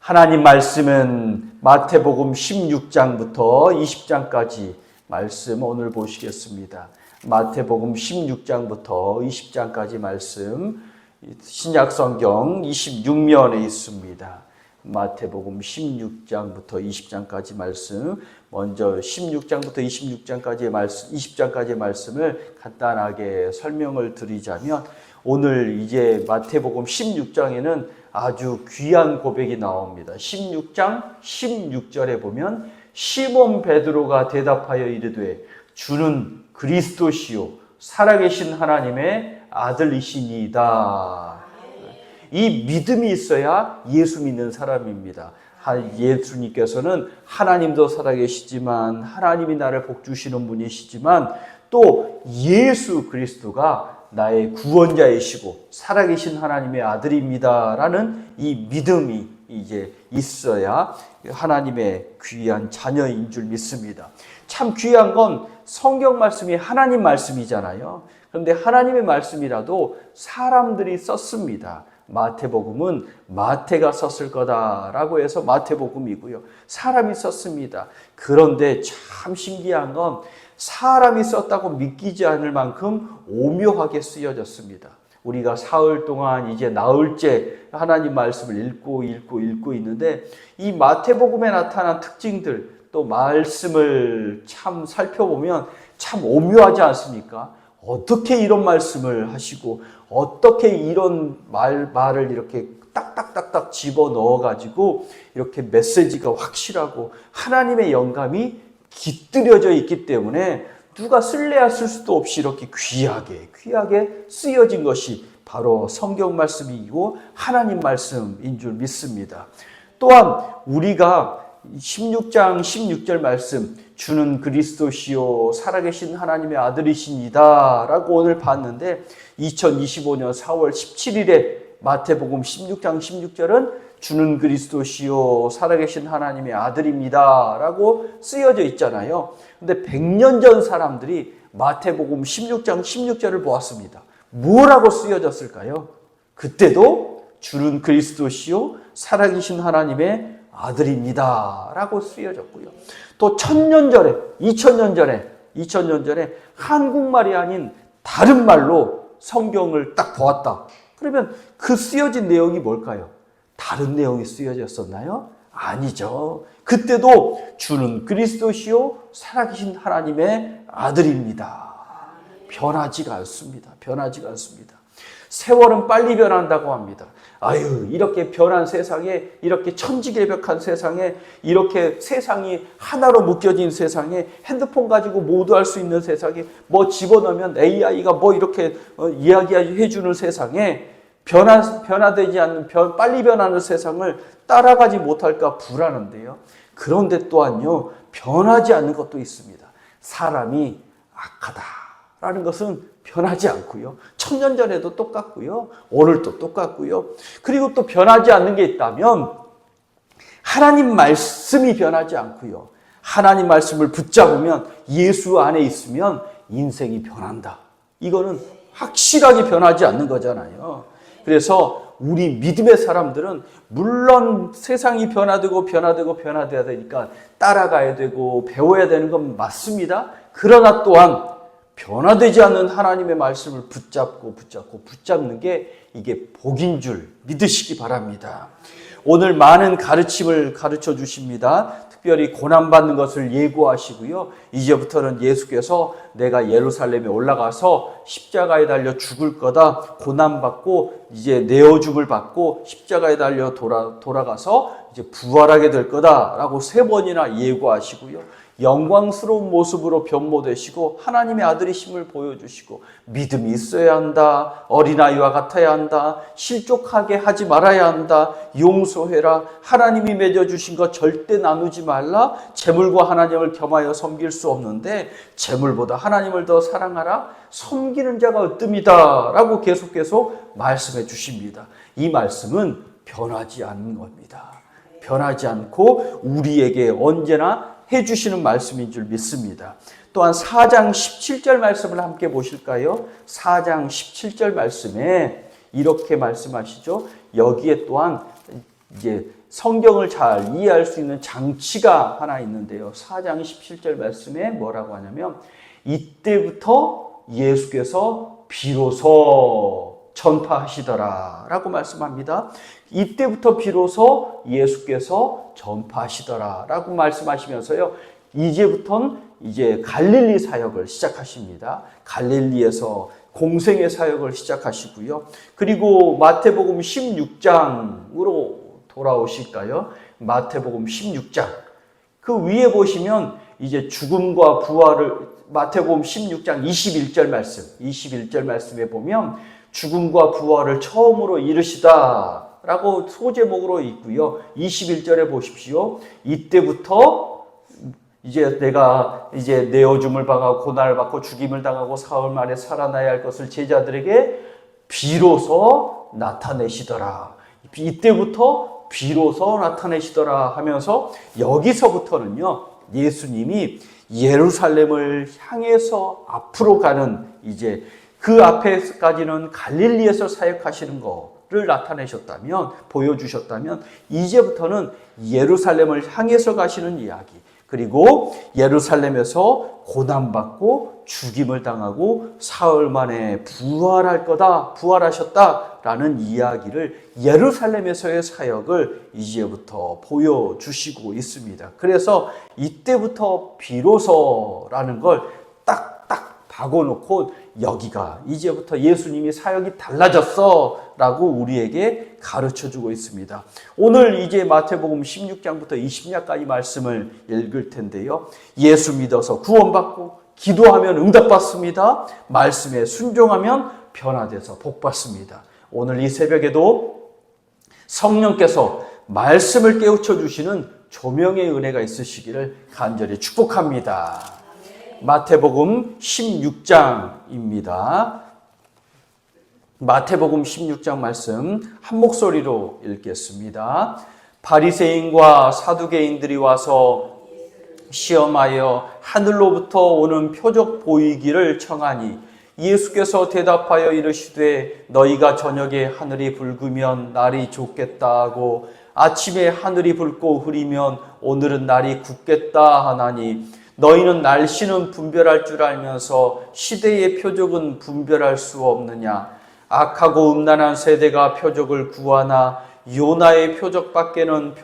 하나님 말씀은 마태복음 16장부터 20장까지 말씀 오늘 보시겠습니다. 마태복음 16장부터 20장까지 말씀 신약성경 26면에 있습니다. 마태복음 16장부터 20장까지 말씀, 먼저 16장부터 26장까지의 말씀, 20장까지의 말씀을 간단하게 설명을 드리자면, 오늘 이제 마태복음 16장에는 아주 귀한 고백이 나옵니다. 16장 16절에 보면 시몬 베드로가 대답하여 이르되 주는 그리스도시요 살아계신 하나님의 아들이시니이다. 이 믿음이 있어야 예수 믿는 사람입니다. 예수님께서는 하나님도 살아계시지만 하나님이 나를 복주시는 분이시지만 또 예수 그리스도가 나의 구원자이시고 살아계신 하나님의 아들입니다라는 이 믿음이 이제 있어야 하나님의 귀한 자녀인 줄 믿습니다. 참 귀한 건 성경 말씀이 하나님 말씀이잖아요. 그런데 하나님의 말씀이라도 사람들이 썼습니다. 마태복음은 마태가 썼을 거다라고 해서 마태복음이고요. 사람이 썼습니다. 그런데 참 신기한 건 사람이 썼다고 믿기지 않을 만큼 오묘하게 쓰여졌습니다. 우리가 사흘 동안 이제 나흘째 하나님 말씀을 읽고 있는데 이 마태복음에 나타난 특징들 또 말씀을 참 살펴보면 참 오묘하지 않습니까? 어떻게 이런 말씀을 하시고 어떻게 이런 말을 이렇게 딱딱딱딱 집어 넣어가지고 이렇게 메시지가 확실하고 하나님의 영감이 깃들여져 있기 때문에 누가 쓸래야 쓸 수도 없이 이렇게 귀하게 쓰여진 것이 바로 성경 말씀이고 하나님 말씀인 줄 믿습니다. 또한 우리가 16장 16절 말씀 주는 그리스도시요 살아계신 하나님의 아들이시니다 라고 오늘 봤는데 2025년 4월 17일에 마태복음 16장 16절은 주는 그리스도시요 살아계신 하나님의 아들입니다 라고 쓰여져 있잖아요. 근데 100년 전 사람들이 마태복음 16장 16절을 보았습니다. 뭐라고 쓰여졌을까요? 그때도 주는 그리스도시요 살아계신 하나님의 아들입니다 라고 쓰여졌고요. 또 1000년 전에 2000년 전에 한국말이 아닌 다른 말로 성경을 딱 보았다. 그러면 그 쓰여진 내용이 뭘까요? 다른 내용이 쓰여졌었나요? 아니죠. 그때도 주는 그리스도시요 살아계신 하나님의 아들입니다. 변하지가 않습니다. 세월은 빨리 변한다고 합니다. 이렇게 변한 세상에, 이렇게 천지개벽한 세상에, 이렇게 세상이 하나로 묶여진 세상에, 핸드폰 가지고 모두 할 수 있는 세상에, 뭐 집어넣으면 AI가 뭐 이렇게 이야기해 주는 세상에 변화되지 않는, 빨리 변하는 세상을 따라가지 못할까 불안한데요. 그런데 또한요, 변하지 않는 것도 있습니다. 사람이 악하다라는 것은 변하지 않고요. 1000년 전에도 똑같고요. 오늘도 똑같고요. 그리고 또 변하지 않는 게 있다면 하나님 말씀이 변하지 않고요. 하나님 말씀을 붙잡으면 예수 안에 있으면 인생이 변한다. 이거는 확실하게 변하지 않는 거잖아요. 그래서 우리 믿음의 사람들은 물론 세상이 변화되어야 되니까 따라가야 되고 배워야 되는 건 맞습니다. 그러나 또한 변화되지 않는 하나님의 말씀을 붙잡는 게 이게 복인 줄 믿으시기 바랍니다. 오늘 많은 가르침을 가르쳐 주십니다. 특별히 고난받는 것을 예고하시고요. 이제부터는 예수께서 내가 예루살렘에 올라가서 십자가에 달려 죽을 거다. 고난받고 이제 내어줌을 받고 십자가에 달려 돌아가서 이제 부활하게 될 거다라고 3번이나 예고하시고요. 영광스러운 모습으로 변모되시고 하나님의 아들이심을 보여주시고 믿음이 있어야 한다. 어린아이와 같아야 한다. 실족하게 하지 말아야 한다. 용서해라. 하나님이 맺어주신 것 절대 나누지 말라. 재물과 하나님을 겸하여 섬길 수 없는데 재물보다 하나님을 더 사랑하라. 섬기는 자가 으뜸이다 라고 계속 말씀해 주십니다. 이 말씀은 변하지 않는 겁니다. 변하지 않고 우리에게 언제나 해주시는 말씀인 줄 믿습니다. 또한 4장 17절 말씀을 함께 보실까요? 4장 17절 말씀에 이렇게 말씀하시죠. 여기에 또한 이제 성경을 잘 이해할 수 있는 장치가 하나 있는데요. 4장 17절 말씀에 뭐라고 하냐면 이때부터 예수께서 비로소 전파하시더라 라고 말씀합니다. 이때부터 비로소 예수께서 전파하시더라 라고 말씀하시면서요. 이제부터는 이제 갈릴리 사역을 시작하십니다. 갈릴리에서 공생의 사역을 시작하시고요. 그리고 마태복음 16장으로 돌아오실까요? 마태복음 16장. 그 위에 보시면 이제 죽음과 부활을 마태복음 16장 21절 말씀에 보면 죽음과 부활을 처음으로 이르시다 라고 소제목으로 있고요. 21절에 보십시오. 이때부터 이제 내가 이제 내어줌을 당하고 고난을 받고 죽임을 당하고 사흘 만에 살아나야 할 것을 제자들에게 비로소 나타내시더라. 이때부터 비로소 나타내시더라 하면서 여기서부터는요. 예수님이 예루살렘을 향해서 앞으로 가는 이제 그 앞에까지는 갈릴리에서 사역하시는 거를 나타내셨다면 보여주셨다면 이제부터는 예루살렘을 향해서 가시는 이야기 그리고 예루살렘에서 고난받고 죽임을 당하고 사흘 만에 부활할 거다 부활하셨다라는 이야기를 예루살렘에서의 사역을 이제부터 보여주시고 있습니다. 그래서 이때부터 비로소라는 걸 딱딱 박아놓고 여기가 이제부터 예수님이 사역이 달라졌어 라고 우리에게 가르쳐주고 있습니다. 오늘 이제 마태복음 16장부터 20장까지 말씀을 읽을 텐데요. 예수 믿어서 구원받고 기도하면 응답받습니다. 말씀에 순종하면 변화돼서 복받습니다. 오늘 이 새벽에도 성령께서 말씀을 깨우쳐 주시는 조명의 은혜가 있으시기를 간절히 축복합니다. 마태복음 16장입니다. 마태복음 16장 말씀 한 목소리로 읽겠습니다. 바리새인과 사두개인들이 와서 시험하여 하늘로부터 오는 표적 보이기를 청하니 예수께서 대답하여 이르시되 너희가 저녁에 하늘이 붉으면 날이 좋겠다 하고 아침에 하늘이 붉고 흐리면 오늘은 날이 굳겠다 하나니 너희는 날씨는 분별할 줄 알면서 시대의 표적은 분별할 수 없느냐. 악하고 음란한 세대가 표적을 구하나 요나의 표적밖에는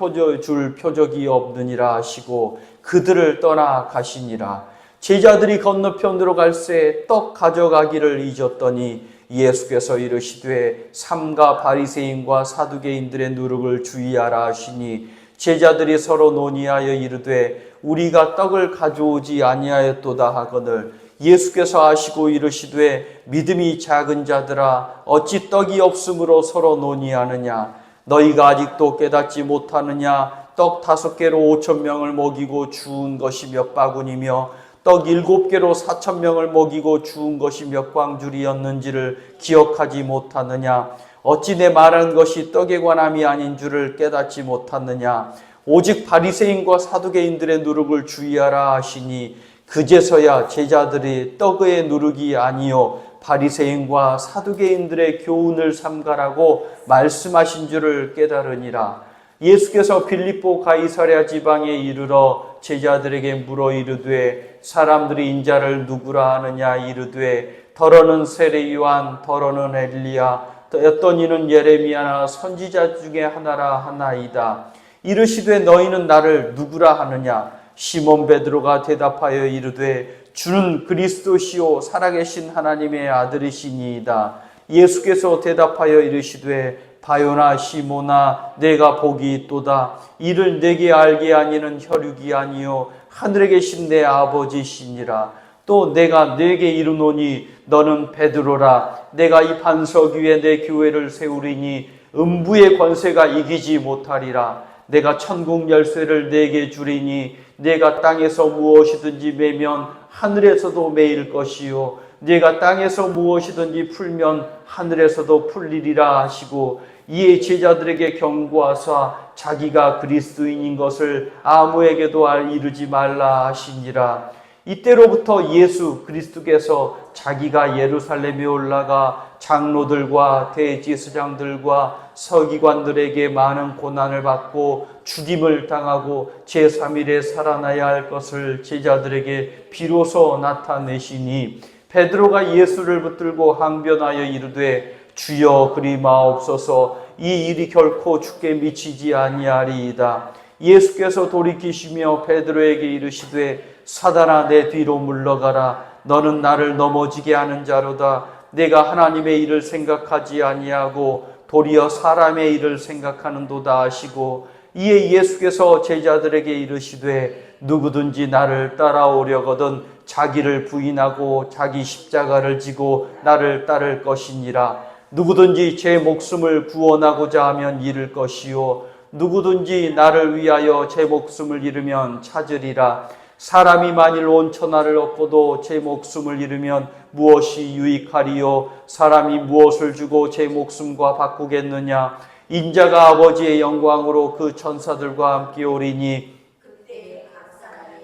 줄 표적이 없느니라 하시고 그들을 떠나 가시니라. 제자들이 건너편으로 갈새 떡 가져가기를 잊었더니 예수께서 이르시되 삼가 바리새인과 사두개인들의 누룩을 주의하라 하시니 제자들이 서로 논의하여 이르되 우리가 떡을 가져오지 아니하였도다 하거늘 예수께서 아시고 이르시되 믿음이 작은 자들아 어찌 떡이 없으므로 서로 논의하느냐 너희가 아직도 깨닫지 못하느냐 떡 5개로 5,000명을 먹이고 주운 것이 몇 바구니며 떡 7개로 4,000명을 먹이고 주운 것이 몇 광줄이었는지를 기억하지 못하느냐 어찌 내 말한 것이 떡에 관함이 아닌 줄을 깨닫지 못하느냐 오직 바리새인과 사두개인들의 누룩을 주의하라 하시니 그제서야 제자들이 떡의 누룩이 아니요 바리새인과 사두개인들의 교훈을 삼가라고 말씀하신 줄을 깨달으니라. 예수께서 빌립보 가이사랴 지방에 이르러 제자들에게 물어 이르되 사람들이 인자를 누구라 하느냐 이르되 더러는 세례 요한 더러는 엘리야 어떤 이는 예레미야나 선지자 중에 하나라 하나이다. 이르시되 너희는 나를 누구라 하느냐 시몬 베드로가 대답하여 이르되 주는 그리스도시요 살아계신 하나님의 아들이시니이다. 예수께서 대답하여 이르시되 바요나 시몬아 내가 복이 있도다. 이를 내게 알게 하니는 혈육이 아니요 하늘에 계신 내 아버지시니라. 또 내가 네게 이르노니 너는 베드로라. 내가 이 반석 위에 내 교회를 세우리니 음부의 권세가 이기지 못하리라. 내가 천국 열쇠를 네게 주리니 네가 땅에서 무엇이든지 매면 하늘에서도 매일 것이요 네가 땅에서 무엇이든지 풀면 하늘에서도 풀리리라 하시고 이에 제자들에게 경고하사 자기가 그리스도인인 것을 아무에게도 이르지 말라 하시니라. 이때로부터 예수 그리스도께서 자기가 예루살렘에 올라가 장로들과 대제사장들과 서기관들에게 많은 고난을 받고 죽임을 당하고 제3일에 살아나야 할 것을 제자들에게 비로소 나타내시니 베드로가 예수를 붙들고 항변하여 이르되 주여 그리 마옵소서 이 일이 결코 주께 미치지 아니하리이다. 예수께서 돌이키시며 베드로에게 이르시되 사단아 내 뒤로 물러가라. 너는 나를 넘어지게 하는 자로다. 내가 하나님의 일을 생각하지 아니하고 도리어 사람의 일을 생각하는도다 하시고 이에 예수께서 제자들에게 이르시되 누구든지 나를 따라오려거든 자기를 부인하고 자기 십자가를 지고 나를 따를 것이니라. 누구든지 제 목숨을 구원하고자 하면 잃을 것이요 누구든지 나를 위하여 제 목숨을 잃으면 찾으리라. 사람이 만일 온 천하를 얻고도 제 목숨을 잃으면 무엇이 유익하리요? 사람이 무엇을 주고 제 목숨과 바꾸겠느냐? 인자가 아버지의 영광으로 그 천사들과 함께 오리니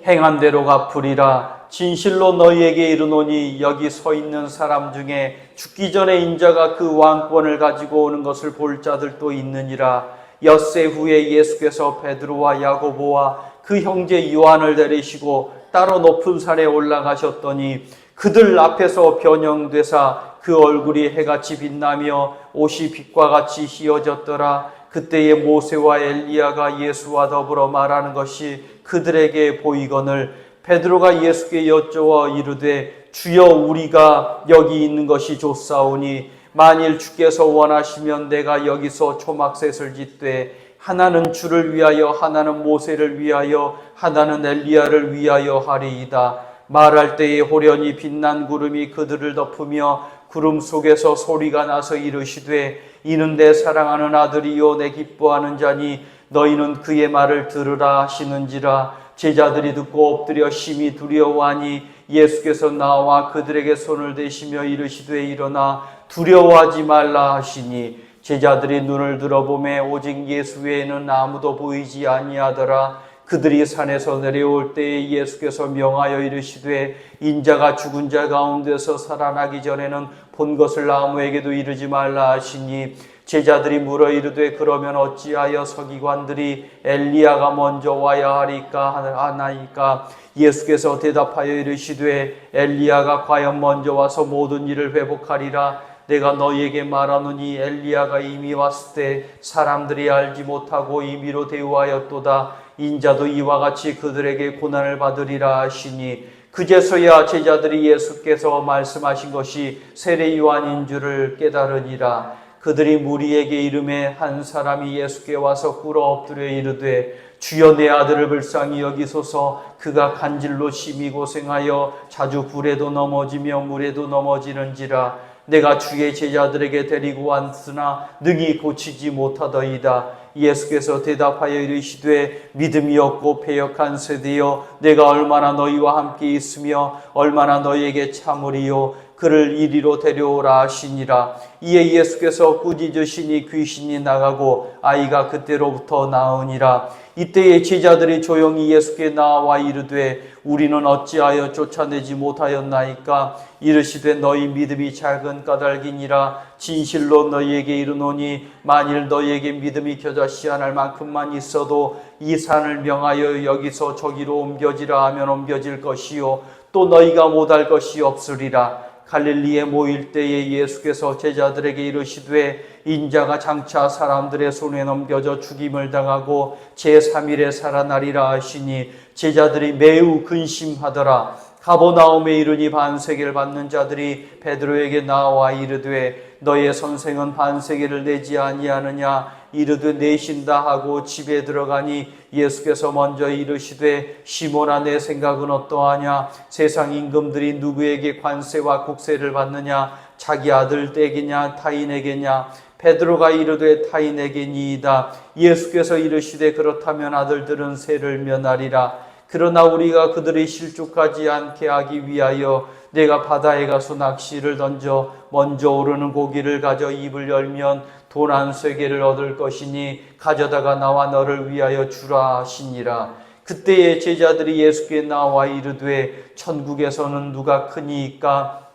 행한 대로 갚으리라. 진실로 너희에게 이르노니 여기 서 있는 사람 중에 죽기 전에 인자가 그 왕권을 가지고 오는 것을 볼 자들도 있느니라. 엿새 후에 예수께서 베드로와 야고보와 그 형제 요한을 데리시고 따로 높은 산에 올라가셨더니 그들 앞에서 변형되사 그 얼굴이 해같이 빛나며 옷이 빛과 같이 휘어졌더라. 그때에 모세와 엘리야가 예수와 더불어 말하는 것이 그들에게 보이거늘 베드로가 예수께 여쭈어 이르되 주여 우리가 여기 있는 것이 좋사오니 만일 주께서 원하시면 내가 여기서 초막셋을 짓되 하나는 주를 위하여 하나는 모세를 위하여 하나는 엘리야를 위하여 하리이다. 말할 때에 호련히 빛난 구름이 그들을 덮으며 구름 속에서 소리가 나서 이르시되 이는 내 사랑하는 아들이요 내 기뻐하는 자니 너희는 그의 말을 들으라 하시는지라. 제자들이 듣고 엎드려 심히 두려워하니 예수께서 나와 그들에게 손을 대시며 이르시되 일어나 두려워하지 말라 하시니 제자들이 눈을 들어보매 오직 예수 외에는 아무도 보이지 아니하더라. 그들이 산에서 내려올 때에 예수께서 명하여 이르시되 인자가 죽은 자 가운데서 살아나기 전에는 본 것을 아무에게도 이르지 말라 하시니 제자들이 물어 이르되 그러면 어찌하여 서기관들이 엘리야가 먼저 와야 하나이까? 예수께서 대답하여 이르시되 엘리야가 과연 먼저 와서 모든 일을 회복하리라. 내가 너희에게 말하노니 엘리야가 이미 왔을 때 사람들이 알지 못하고 임의로 대우하였도다. 인자도 이와 같이 그들에게 고난을 받으리라 하시니 그제서야 제자들이 예수께서 말씀하신 것이 세례 요한인 줄을 깨달으니라. 그들이 무리에게 이르매 한 사람이 예수께 와서 꿇어 엎드려 이르되 주여 내 아들을 불쌍히 여기소서. 그가 간질로 심히 고생하여 자주 불에도 넘어지며 물에도 넘어지는지라. 내가 주의 제자들에게 데리고 왔으나 능히 고치지 못하더이다. 예수께서 대답하여 이르시되 믿음이 없고 패역한 세대여 내가 얼마나 너희와 함께 있으며 얼마나 너희에게 참으리요. 그를 이리로 데려오라 하시니라. 이에 예수께서 꾸짖으시니 귀신이 나가고 아이가 그때로부터 나으니라. 이때에 제자들이 조용히 예수께 나와 이르되 우리는 어찌하여 쫓아내지 못하였나이까? 이르시되 너희 믿음이 작은 까닭이니라. 진실로 너희에게 이르노니 만일 너희에게 믿음이 겨자씨 한 알 만큼만 있어도 이 산을 명하여 여기서 저기로 옮겨지라 하면 옮겨질 것이요 또 너희가 못할 것이 없으리라. 갈릴리에 모일 때에 예수께서 제자들에게 이르시되 인자가 장차 사람들의 손에 넘겨져 죽임을 당하고 제3일에 살아나리라 하시니 제자들이 매우 근심하더라. 가버나움에 이르니 반세계를 받는 자들이 베드로에게 나와 이르되 너의 선생은 반세계를 내지 아니하느냐? 이르되 내신다 하고 집에 들어가니 예수께서 먼저 이르시되 시몬아 내 생각은 어떠하냐? 세상 임금들이 누구에게 관세와 국세를 받느냐? 자기 아들 떼기냐 타인에게냐? 베드로가 이르되 타인에게니이다. 예수께서 이르시되 그렇다면 아들들은 세를 면하리라. 그러나 우리가 그들이 실족하지 않게 하기 위하여 내가 바다에 가서 낚시를 던져 먼저 오르는 고기를 가져 입을 열면 돈 한 쇠개를 얻을 것이니 가져다가 나와 너를 위하여 주라 하시니라. 그때의 제자들이 예수께 나와 이르되 천국에서는 누가 크니이까?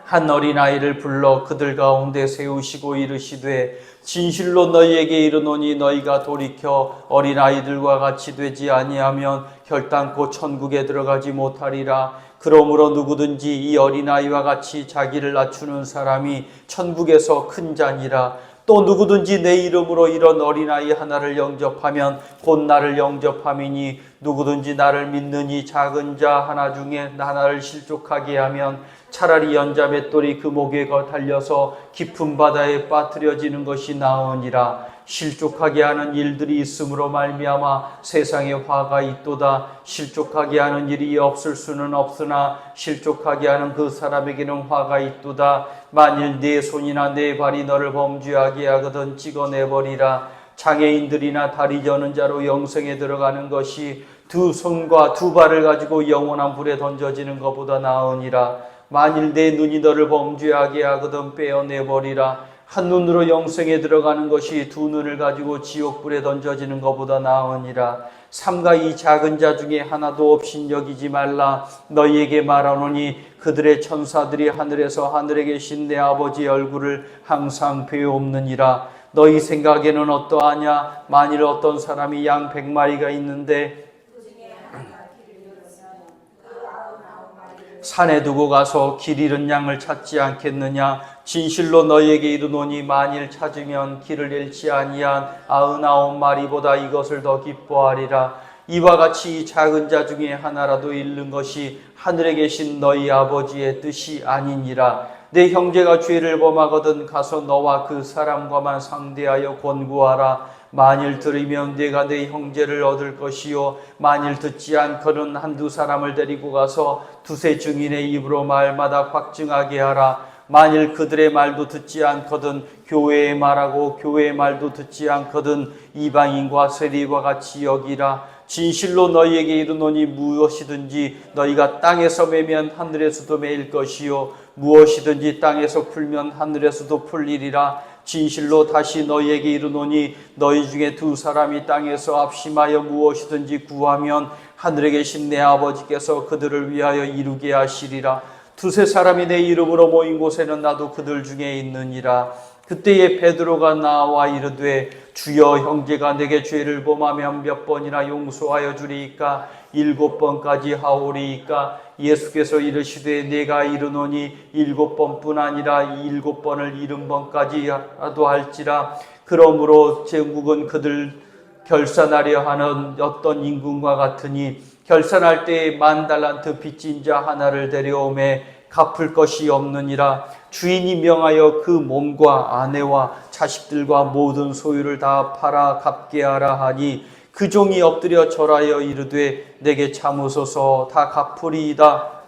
한 어린아이를 불러 그들 가운데 세우시고 이르시되 진실로 너희에게 이르노니 너희가 돌이켜 어린아이들과 같이 되지 아니하면 결단코 천국에 들어가지 못하리라. 그러므로 누구든지 이 어린아이와 같이 자기를 낮추는 사람이 천국에서 큰 자니라. 또 누구든지 내 이름으로 이런 어린아이 하나를 영접하면 곧 나를 영접함이니 누구든지 나를 믿는 이 작은 자 하나 중에 하나를 실족하게 하면 차라리 연자 맷돌이 그 목에 달려서 깊은 바다에 빠뜨려지는 것이 나으니라. 실족하게 하는 일들이 있으므로 말미암아 세상에 화가 있도다. 실족하게 하는 일이 없을 수는 없으나 실족하게 하는 그 사람에게는 화가 있도다. 만일 네 손이나 네 발이 너를 범죄하게 하거든 찍어내버리라. 장애인들이나 다리 저는 자로 영생에 들어가는 것이 두 손과 두 발을 가지고 영원한 불에 던져지는 것보다 나으니라. 만일 내 눈이 너를 범죄하게 하거든 빼어내버리라. 한 눈으로 영생에 들어가는 것이 두 눈을 가지고 지옥불에 던져지는 것보다 나으니라. 삼가 이 작은 자 중에 하나도 없인 여기지 말라. 너희에게 말하노니 그들의 천사들이 하늘에서 하늘에 계신 내 아버지의 얼굴을 항상 배옵느니라. 너희 생각에는 어떠하냐? 만일 어떤 사람이 양 100마리가 있는데 산에 두고 가서 길 잃은 양을 찾지 않겠느냐? 진실로 너희에게 이르노니 만일 찾으면 길을 잃지 아니한 99마리보다 이것을 더 기뻐하리라. 이와 같이 이 작은 자 중에 하나라도 잃는 것이 하늘에 계신 너희 아버지의 뜻이 아니니라. 내 형제가 죄를 범하거든 가서 너와 그 사람과만 상대하여 권고하라. 만일 들으면 네가 네 형제를 얻을 것이요 만일 듣지 않거든 한두 사람을 데리고 가서 두세 증인의 입으로 말마다 확증하게 하라. 만일 그들의 말도 듣지 않거든 교회의 말하고 교회의 말도 듣지 않거든 이방인과 세리와 같이 여기라. 진실로 너희에게 이르노니 무엇이든지 너희가 땅에서 매면 하늘에서도 매일 것이요 무엇이든지 땅에서 풀면 하늘에서도 풀리리라. 진실로 다시 너희에게 이르노니 너희 중에 두 사람이 땅에서 합심하여 무엇이든지 구하면 하늘에 계신 내 아버지께서 그들을 위하여 이루게 하시리라. 두세 사람이 내 이름으로 모인 곳에는 나도 그들 중에 있느니라. 그때에 베드로가 나와 이르되 주여 형제가 내게 죄를 범하면 몇 번이나 용서하여 주리이까? 7번까지 하오리이까? 예수께서 이르시되 내가 이르노니 7번뿐 아니라 7번을 70번까지라도 할지라. 그러므로 제국은 그들 결산하려 하는 어떤 임금과 같으니 결산할 때에 10,000달란트 빚진 자 하나를 데려오매 갚을 것이 없느니라. 주인이 명하여 그 몸과 아내와 자식들과 모든 소유를 다 팔아 갚게 하라 하니 그 종이 엎드려 절하여 이르되 내게 참으소서 다 갚으리이다.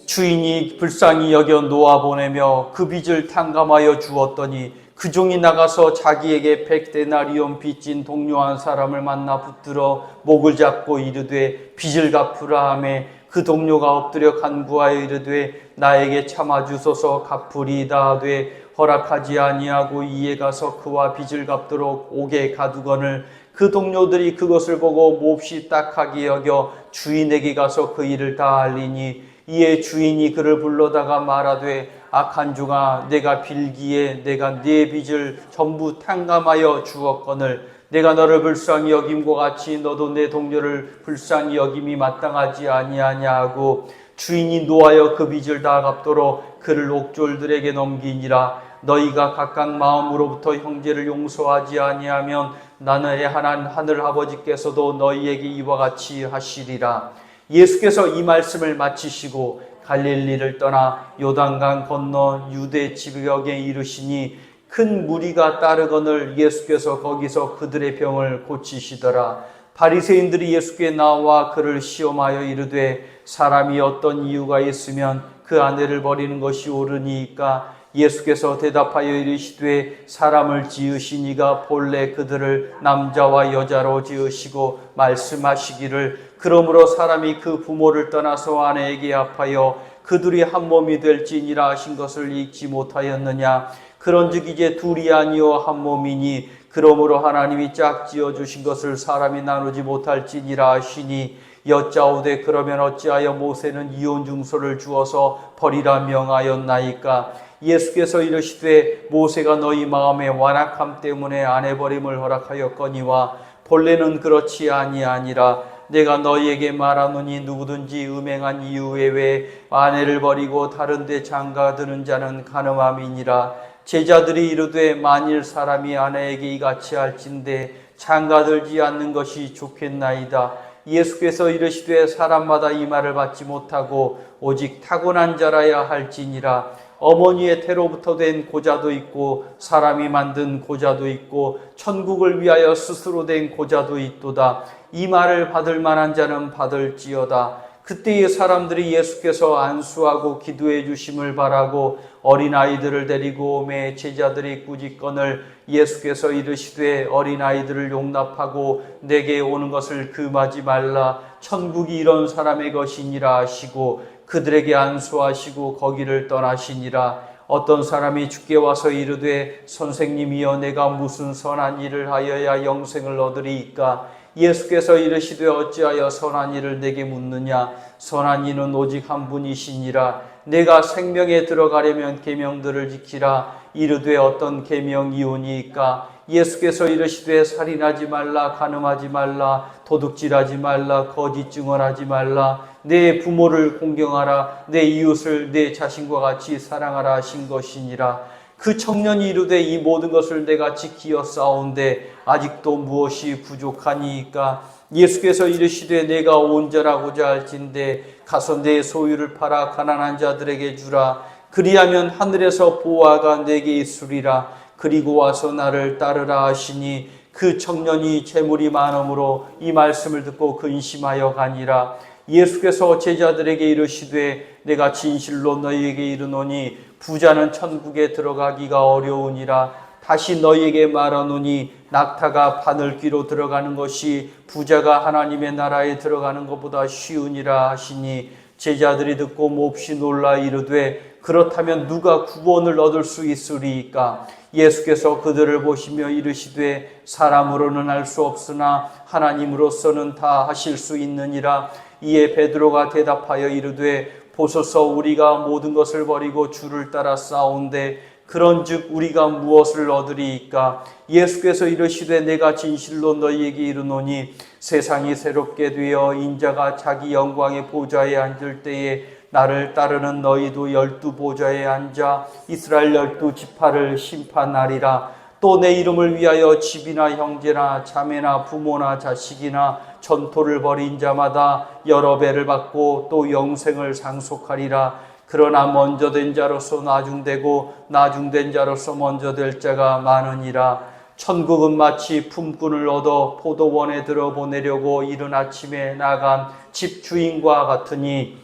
주인이 불쌍히 여겨 놓아보내며 그 빚을 탕감하여 주었더니 그 종이 나가서 자기에게 100데나리온 빚진 동료 한 사람을 만나 붙들어 목을 잡고 이르되 빚을 갚으라 하며 그 동료가 엎드려 간구하여 이르되 나에게 참아주소서 갚으리이다 하되 허락하지 아니하고 이에 가서 그와 빚을 갚도록 옥에 가두거늘 그 동료들이 그것을 보고 몹시 딱하게 여겨 주인에게 가서 그 일을 다 알리니 이에 주인이 그를 불러다가 말하되 악한 종아 내가 빌기에 내가 네 빚을 전부 탕감하여 주었거늘 내가 너를 불쌍히 여김과 같이 너도 내 동료를 불쌍히 여김이 마땅하지 아니하냐 하고 주인이 노하여 그 빚을 다 갚도록 그를 옥졸들에게 넘기니라. 너희가 각각 마음으로부터 형제를 용서하지 아니하면 나는 애한한 하늘 아버지께서도 너희에게 이와 같이 하시리라. 예수께서 이 말씀을 마치시고 갈릴리를 떠나 요단강 건너 유대 지역에 이르시니 큰 무리가 따르거늘 예수께서 거기서 그들의 병을 고치시더라. 바리새인들이 예수께 나와 그를 시험하여 이르되 사람이 어떤 이유가 있으면 그 아내를 버리는 것이 옳으니까? 예수께서 대답하여 이르시되 사람을 지으시니가 본래 그들을 남자와 여자로 지으시고 말씀하시기를 그러므로 사람이 그 부모를 떠나서 아내에게 합하여 그들이 한 몸이 될지니라 하신 것을 읽지 못하였느냐? 그런즉 이제 둘이 아니요 한 몸이니 그러므로 하나님이 짝지어 주신 것을 사람이 나누지 못할지니라 하시니 여짜오되 그러면 어찌하여 모세는 이혼 증서를 주어서 버리라 명하였나이까. 예수께서 이르시되 모세가 너희 마음의 완악함 때문에 아내 버림을 허락하였거니와 본래는 그렇지 아니하니라. 내가 너희에게 말하노니 누구든지 음행한 이유 외에 아내를 버리고 다른 데 장가드는 자는 간음함이니라. 제자들이 이르되 만일 사람이 아내에게 이같이 할진대 장가들지 않는 것이 좋겠나이다. 예수께서 이르시되 사람마다 이 말을 받지 못하고 오직 타고난 자라야 할지니라. 어머니의 태로부터 된 고자도 있고 사람이 만든 고자도 있고 천국을 위하여 스스로 된 고자도 있도다. 이 말을 받을 만한 자는 받을지어다. 그때의 사람들이 예수께서 안수하고 기도해 주심을 바라고 어린아이들을 데리고 오매 제자들이 꾸짖거늘 예수께서 이르시되 어린아이들을 용납하고 내게 오는 것을 금하지 말라. 천국이 이런 사람의 것이니라 하시고 그들에게 안수하시고 거기를 떠나시니라. 어떤 사람이 주께 와서 이르되 선생님이여 내가 무슨 선한 일을 하여야 영생을 얻으리이까. 예수께서 이르시되 어찌하여 선한 일을 내게 묻느냐. 선한 이는 오직 한 분이시니라. 내가 생명에 들어가려면 계명들을 지키라. 이르되 어떤 계명이오니이까. 예수께서 이르시되 살인하지 말라, 간음하지 말라, 도둑질하지 말라, 거짓 증언하지 말라, 내 부모를 공경하라, 내 이웃을 내 자신과 같이 사랑하라 하신 것이니라. 그 청년이 이르되 이 모든 것을 내가 지키어 싸운데 아직도 무엇이 부족하니이까. 예수께서 이르시되 내가 온전하고자 할진대 가서 내 소유를 팔아 가난한 자들에게 주라. 그리하면 하늘에서 보화가 내게 있으리라. 그리고 와서 나를 따르라 하시니 그 청년이 재물이 많음으로 이 말씀을 듣고 근심하여 가니라. 예수께서 제자들에게 이르시되 내가 진실로 너희에게 이르노니 부자는 천국에 들어가기가 어려우니라. 다시 너희에게 말하노니 낙타가 바늘귀로 들어가는 것이 부자가 하나님의 나라에 들어가는 것보다 쉬우니라 하시니 제자들이 듣고 몹시 놀라 이르되 그렇다면 누가 구원을 얻을 수 있으리이까. 예수께서 그들을 보시며 이르시되 사람으로는 할 수 없으나 하나님으로서는 다 하실 수 있느니라. 이에 베드로가 대답하여 이르되 보소서 우리가 모든 것을 버리고 주를 따라 싸운데 그런즉 우리가 무엇을 얻으리이까. 예수께서 이르시되 내가 진실로 너희에게 이르노니 세상이 새롭게 되어 인자가 자기 영광의 보좌에 앉을 때에 나를 따르는 너희도 12 보좌에 앉아 이스라엘 12 지파를 심판하리라. 또 내 이름을 위하여 집이나 형제나 자매나 부모나 자식이나 전토를 벌인 자마다 여러 배를 받고 또 영생을 상속하리라. 그러나 먼저 된 자로서 나중되고 나중된 자로서 먼저 될 자가 많으니라. 천국은 마치 품꾼을 얻어 포도원에 들어보내려고 이른 아침에 나간 집주인과 같으니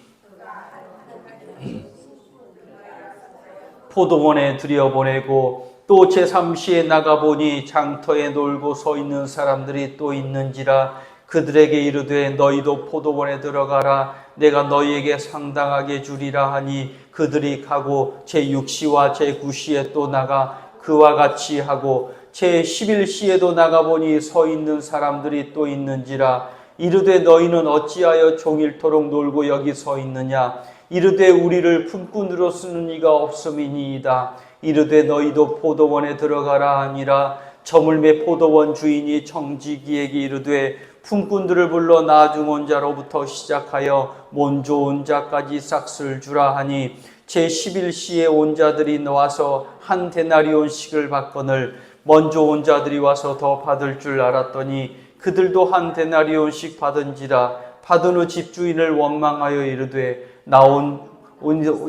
포도원에 들여보내고 또 제3시에 나가보니 장터에 놀고 서 있는 사람들이 또 있는지라. 그들에게 이르되 너희도 포도원에 들어가라. 내가 너희에게 상당하게 주리라 하니 그들이 가고 제6시와 제9시에 또 나가 그와 같이 하고 제11시에도 나가보니 서 있는 사람들이 또 있는지라. 이르되 너희는 어찌하여 종일토록 놀고 여기 서 있느냐. 이르되 우리를 품꾼으로 쓰는 이가 없음이니이다. 이르되 너희도 포도원에 들어가라 하니라. 저물매 포도원 주인이 청지기에게 이르되 품꾼들을 불러 나중 온 자로부터 시작하여 먼저 온 자까지 싹쓸 주라 하니 제11시에 온 자들이 나와서 한 데나리온씩을 받거늘 먼저 온 자들이 와서 더 받을 줄 알았더니 그들도 한 데나리온씩 받은지라. 받은 후 집주인을 원망하여 이르되 나온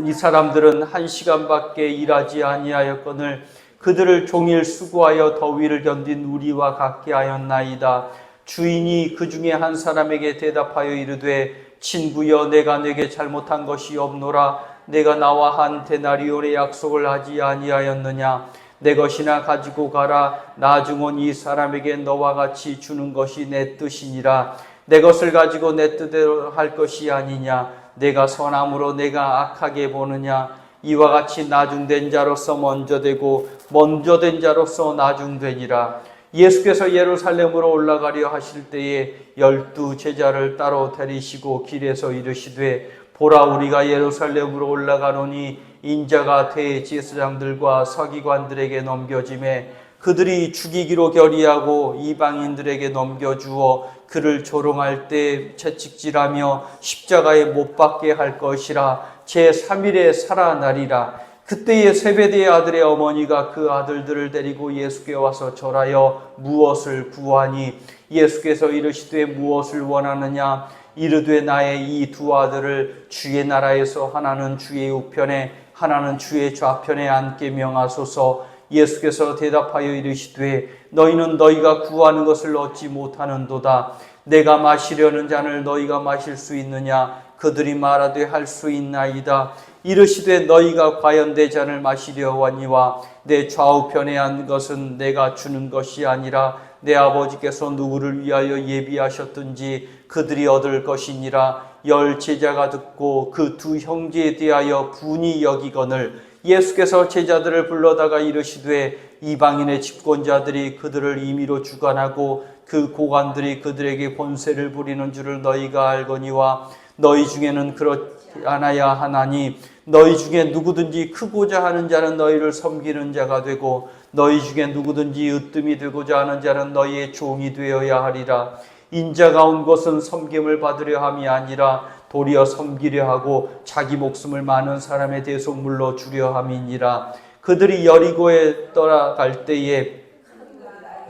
이 사람들은 1시간밖에 일하지 아니하였거늘 그들을 종일 수고하여 더위를 견딘 우리와 같게 하였나이다. 주인이 그 중에 한 사람에게 대답하여 이르되 친구여 내가 내게 잘못한 것이 없노라. 내가 나와 한 데나리온의 약속을 하지 아니하였느냐. 내 것이나 가지고 가라. 나중 온 이 사람에게 너와 같이 주는 것이 내 뜻이니라. 내 것을 가지고 내 뜻대로 할 것이 아니냐. 내가 선함으로 내가 악하게 보느냐. 이와 같이 나중된 자로서 먼저 되고 먼저 된 자로서 나중되니라. 예수께서 예루살렘으로 올라가려 하실 때에 12 제자를 따로 데리시고 길에서 이르시되 보라 우리가 예루살렘으로 올라가노니 인자가 대제사장들과 서기관들에게 넘겨짐에 그들이 죽이기로 결의하고 이방인들에게 넘겨주어 그를 조롱할 때 채찍질하며 십자가에 못 박게 할 것이라. 제3일에 살아나리라. 그때에 세베대의 아들의 어머니가 그 아들들을 데리고 예수께 와서 절하여 무엇을 구하니 예수께서 이르시되 무엇을 원하느냐. 이르되 나의 이 두 아들을 주의 나라에서 하나는 주의 우편에 하나는 주의 좌편에 앉게 명하소서. 예수께서 대답하여 이르시되 너희는 너희가 구하는 것을 얻지 못하는도다. 내가 마시려는 잔을 너희가 마실 수 있느냐. 그들이 말하되 할 수 있나이다. 이르시되 너희가 과연 내 잔을 마시려 왔니와 내 좌우편에 앉은 것은 내가 주는 것이 아니라 내 아버지께서 누구를 위하여 예비하셨든지 그들이 얻을 것이니라. 10 제자가 듣고 그 두 형제에 대하여 분이 여기거늘 예수께서 제자들을 불러다가 이르시되 이방인의 집권자들이 그들을 임의로 주관하고 그 고관들이 그들에게 권세를 부리는 줄을 너희가 알거니와 너희 중에는 그렇지 않아야 하나니 너희 중에 누구든지 크고자 하는 자는 너희를 섬기는 자가 되고 너희 중에 누구든지 으뜸이 되고자 하는 자는 너희의 종이 되어야 하리라. 인자가 온 것은 섬김을 받으려 함이 아니라 도리어 섬기려 하고 자기 목숨을 많은 사람에 대해서 물러주려 함이니라. 그들이 여리고에 떠나갈 때에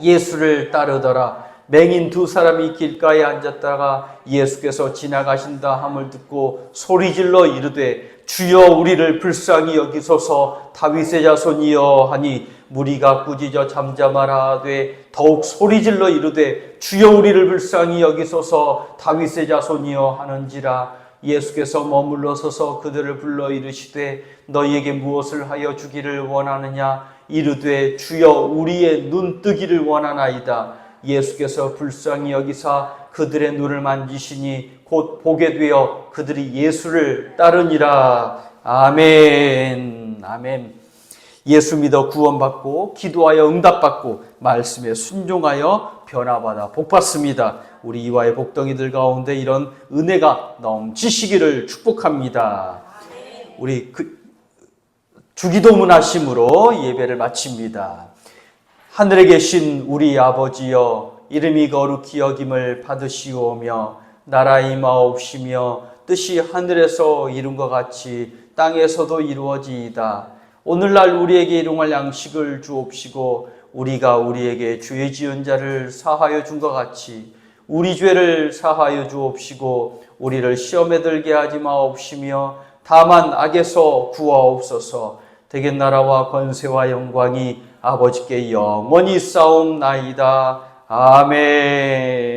예수를 따르더라. 맹인 2 사람이 길가에 앉았다가 예수께서 지나가신다 함을 듣고 소리질러 이르되 주여 우리를 불쌍히 여기소서. 다윗의 자손이여 하니 무리가 꾸짖어 잠잠하라 하되 더욱 소리질러 이르되 주여 우리를 불쌍히 여기소서. 다윗의 자손이여 하는지라. 예수께서 머물러 서서 그들을 불러 이르시되 너희에게 무엇을 하여 주기를 원하느냐. 이르되 주여 우리의 눈 뜨기를 원하나이다. 예수께서 불쌍히 여기사 그들의 눈을 만지시니 곧 보게 되어 그들이 예수를 따르니라. 아멘. 아멘. 예수 믿어 구원받고 기도하여 응답받고 말씀에 순종하여 변화받아 복받습니다. 우리 이화의 복덩이들 가운데 이런 은혜가 넘치시기를 축복합니다. 우리 주기도문 하심으로 예배를 마칩니다. 하늘에 계신 우리 아버지여 이름이 거룩히 여김을 받으시오며 나라 임하옵시며 뜻이 하늘에서 이룬 것 같이 땅에서도 이루어지이다. 오늘날 우리에게 일용할 양식을 주옵시고 우리가 우리에게 죄 지은 자를 사하여 준 것 같이 우리 죄를 사하여 주옵시고 우리를 시험에 들게 하지 마옵시며 다만 악에서 구하옵소서. 대개 나라와 권세와 영광이 아버지께 영원히 싸움나이다. 아멘.